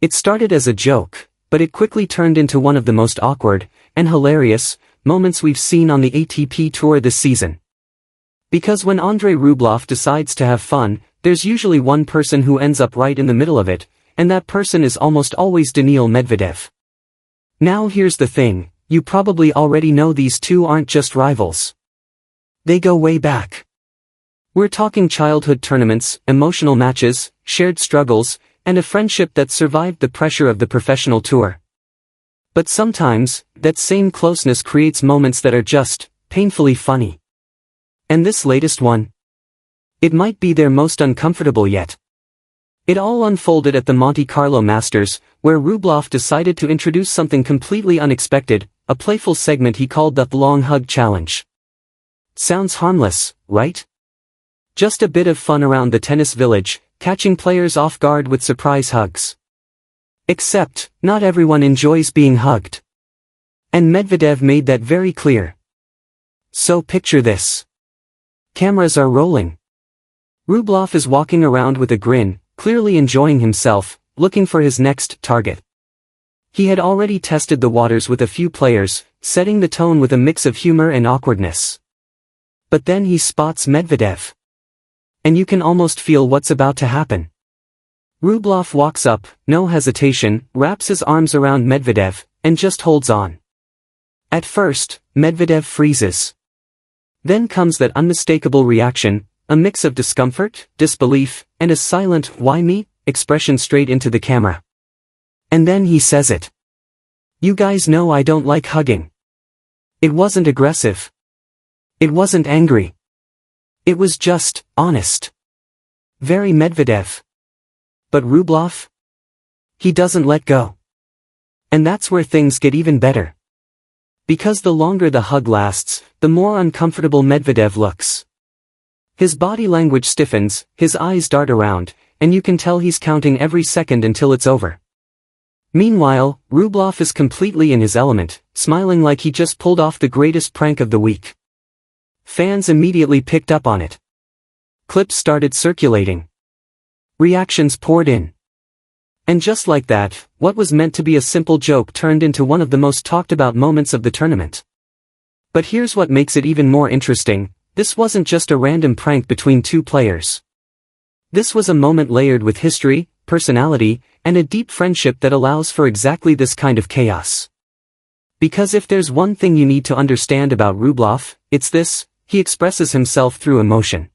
It started as a joke, but it quickly turned into one of the most awkward, and hilarious, moments we've seen on the ATP Tour this season. Because when Andrey Rublev decides to have fun, there's usually one person who ends up right in the middle of it, and that person is almost always Daniil Medvedev. Now here's the thing, you probably already know these two aren't just rivals. They go way back. We're talking childhood tournaments, emotional matches, shared struggles, and a friendship that survived the pressure of the professional tour. But sometimes, that same closeness creates moments that are just painfully funny. And this latest one? It might be their most uncomfortable yet. It all unfolded at the Monte Carlo Masters, where Rublev decided to introduce something completely unexpected, a playful segment he called the long hug challenge. Sounds harmless, right? Just a bit of fun around the tennis village, catching players off guard with surprise hugs. Except, not everyone enjoys being hugged. And Medvedev made that very clear. So picture this. Cameras are rolling. Rublev is walking around with a grin, clearly enjoying himself, looking for his next target. He had already tested the waters with a few players, setting the tone with a mix of humor and awkwardness. But then he spots Medvedev. And you can almost feel what's about to happen. Rublev walks up, no hesitation, wraps his arms around Medvedev, and just holds on. At first, Medvedev freezes. Then comes that unmistakable reaction, a mix of discomfort, disbelief, and a silent, "Why me?" expression straight into the camera. And then he says it. "You guys know I don't like hugging." It wasn't aggressive. It wasn't angry. It was just honest. Very Medvedev. But Rublev? He doesn't let go. And that's where things get even better. Because the longer the hug lasts, the more uncomfortable Medvedev looks. His body language stiffens, his eyes dart around, and you can tell he's counting every second until it's over. Meanwhile, Rublev is completely in his element, smiling like he just pulled off the greatest prank of the week. Fans immediately picked up on it. Clips started circulating. Reactions poured in. And just like that, what was meant to be a simple joke turned into one of the most talked about moments of the tournament. But here's what makes it even more interesting, this wasn't just a random prank between two players. This was a moment layered with history, personality, and a deep friendship that allows for exactly this kind of chaos. Because if there's one thing you need to understand about Rublev, it's this, he expresses himself through emotion.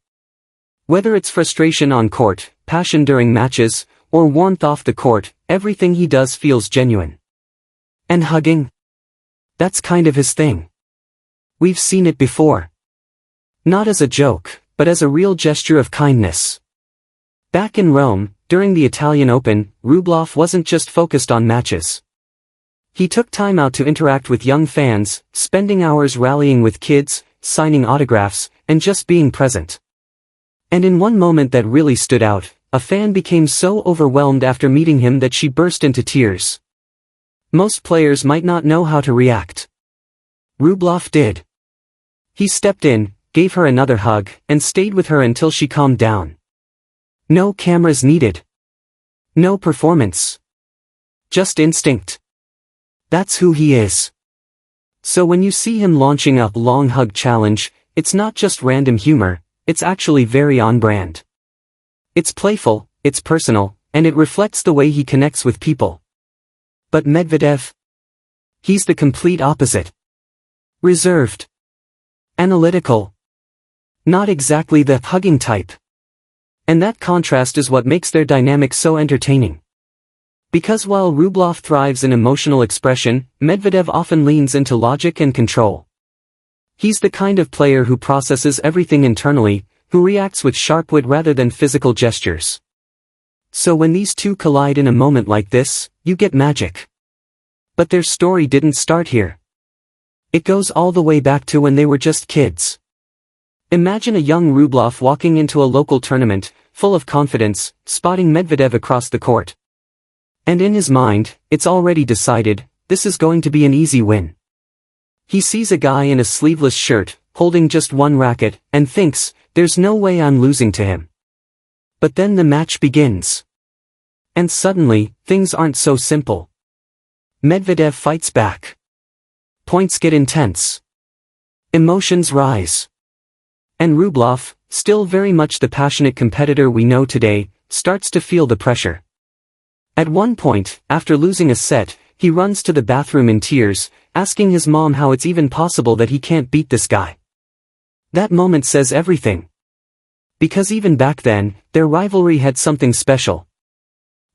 Whether it's frustration on court, passion during matches, or warmth off the court, everything he does feels genuine. And hugging? That's kind of his thing. We've seen it before. Not as a joke, but as a real gesture of kindness. Back in Rome, during the Italian Open, Rublev wasn't just focused on matches. He took time out to interact with young fans, spending hours rallying with kids, signing autographs, and just being present. And in one moment that really stood out, a fan became so overwhelmed after meeting him that she burst into tears. Most players might not know how to react. Rublev did. He stepped in, gave her another hug, and stayed with her until she calmed down. No cameras needed. No performance. Just instinct. That's who he is. So when you see him launching a long hug challenge, it's not just random humor, it's actually very on brand. It's playful, it's personal, and it reflects the way he connects with people. But Medvedev? He's the complete opposite. Reserved. Analytical. Not exactly the hugging type. And that contrast is what makes their dynamic so entertaining. Because while Rublev thrives in emotional expression, Medvedev often leans into logic and control. He's the kind of player who processes everything internally, who reacts with sharp wit rather than physical gestures. So when these two collide in a moment like this, you get magic. But their story didn't start here. It goes all the way back to when they were just kids. Imagine a young Rublev walking into a local tournament, full of confidence, spotting Medvedev across the court. And in his mind, it's already decided, this is going to be an easy win. He sees a guy in a sleeveless shirt, holding just one racket, and thinks, there's no way I'm losing to him. But then the match begins. And suddenly, things aren't so simple. Medvedev fights back. Points get intense. Emotions rise. And Rublev, still very much the passionate competitor we know today, starts to feel the pressure. At one point, after losing a set, he runs to the bathroom in tears, asking his mom how it's even possible that he can't beat this guy. That moment says everything. Because even back then, their rivalry had something special.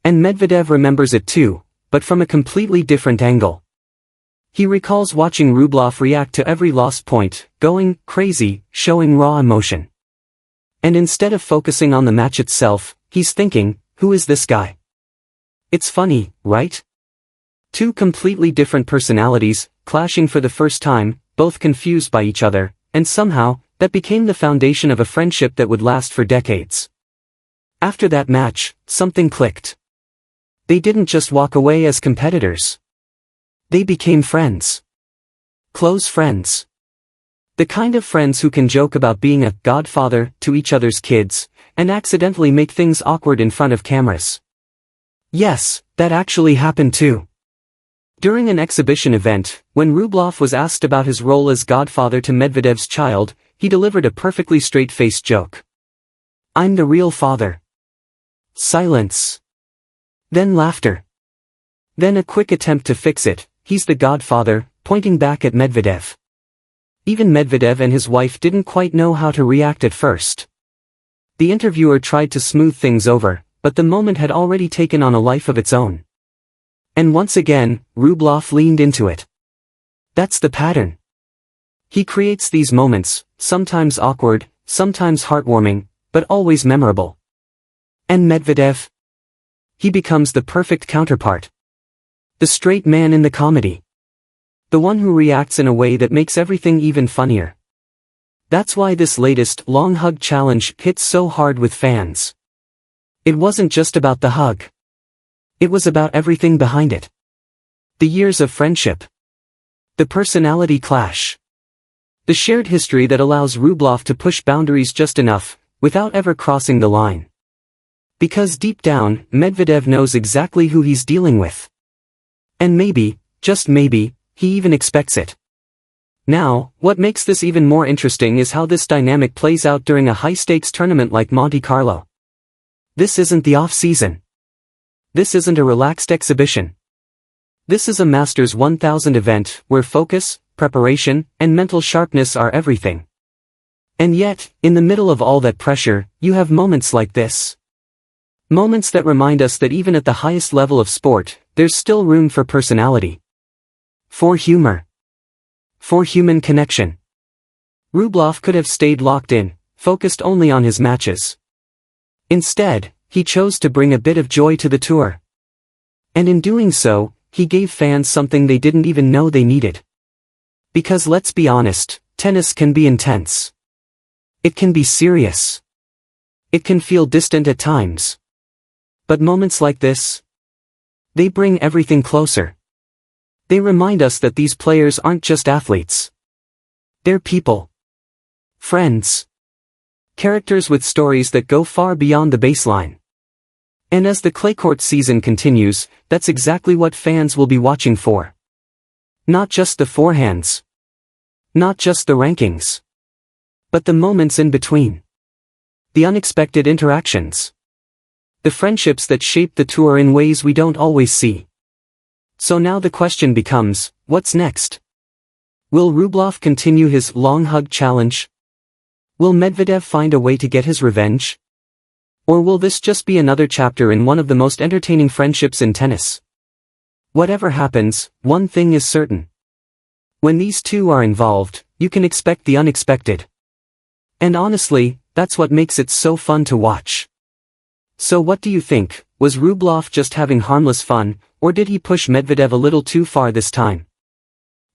And Medvedev remembers it too, but from a completely different angle. He recalls watching Rublev react to every lost point, going crazy, showing raw emotion. And instead of focusing on the match itself, he's thinking, who is this guy? It's funny, right? Two completely different personalities, clashing for the first time, both confused by each other, and somehow, that became the foundation of a friendship that would last for decades. After that match, something clicked. They didn't just walk away as competitors. They became friends. Close friends. The kind of friends who can joke about being a godfather to each other's kids, and accidentally make things awkward in front of cameras. Yes, that actually happened too. During an exhibition event, when Rublev was asked about his role as godfather to Medvedev's child, he delivered a perfectly straight-faced joke. "I'm the real father." Silence. Then laughter. Then a quick attempt to fix it. "He's the godfather," pointing back at Medvedev. Even Medvedev and his wife didn't quite know how to react at first. The interviewer tried to smooth things over, but the moment had already taken on a life of its own. And once again, Rublev leaned into it. That's the pattern. He creates these moments, sometimes awkward, sometimes heartwarming, but always memorable. And Medvedev? He becomes the perfect counterpart. The straight man in the comedy. The one who reacts in a way that makes everything even funnier. That's why this latest long hug challenge hits so hard with fans. It wasn't just about the hug. It was about everything behind it. The years of friendship. The personality clash. The shared history that allows Rublev to push boundaries just enough, without ever crossing the line. Because deep down, Medvedev knows exactly who he's dealing with. And maybe, just maybe, he even expects it. Now, what makes this even more interesting is how this dynamic plays out during a high-stakes tournament like Monte Carlo. This isn't the off-season. This isn't a relaxed exhibition. This is a Masters 1000 event where focus, preparation, and mental sharpness are everything. And yet, in the middle of all that pressure, you have moments like this. Moments that remind us that even at the highest level of sport, there's still room for personality. For humor. For human connection. Rublev could have stayed locked in, focused only on his matches. Instead, he chose to bring a bit of joy to the tour. And in doing so, he gave fans something they didn't even know they needed. Because let's be honest, tennis can be intense. It can be serious. It can feel distant at times. But moments like this, they bring everything closer. They remind us that these players aren't just athletes. They're people. Friends. Characters with stories that go far beyond the baseline. And as the clay court season continues, that's exactly what fans will be watching for. Not just the forehands. Not just the rankings. But the moments in between. The unexpected interactions. The friendships that shape the tour in ways we don't always see. So now the question becomes, what's next? Will Rublev continue his long hug challenge? Will Medvedev find a way to get his revenge? Or will this just be another chapter in one of the most entertaining friendships in tennis? Whatever happens, one thing is certain. When these two are involved, you can expect the unexpected. And honestly, that's what makes it so fun to watch. So what do you think? Was Rublev just having harmless fun, or did he push Medvedev a little too far this time?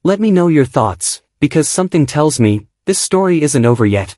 Let me know your thoughts, because something tells me, this story isn't over yet.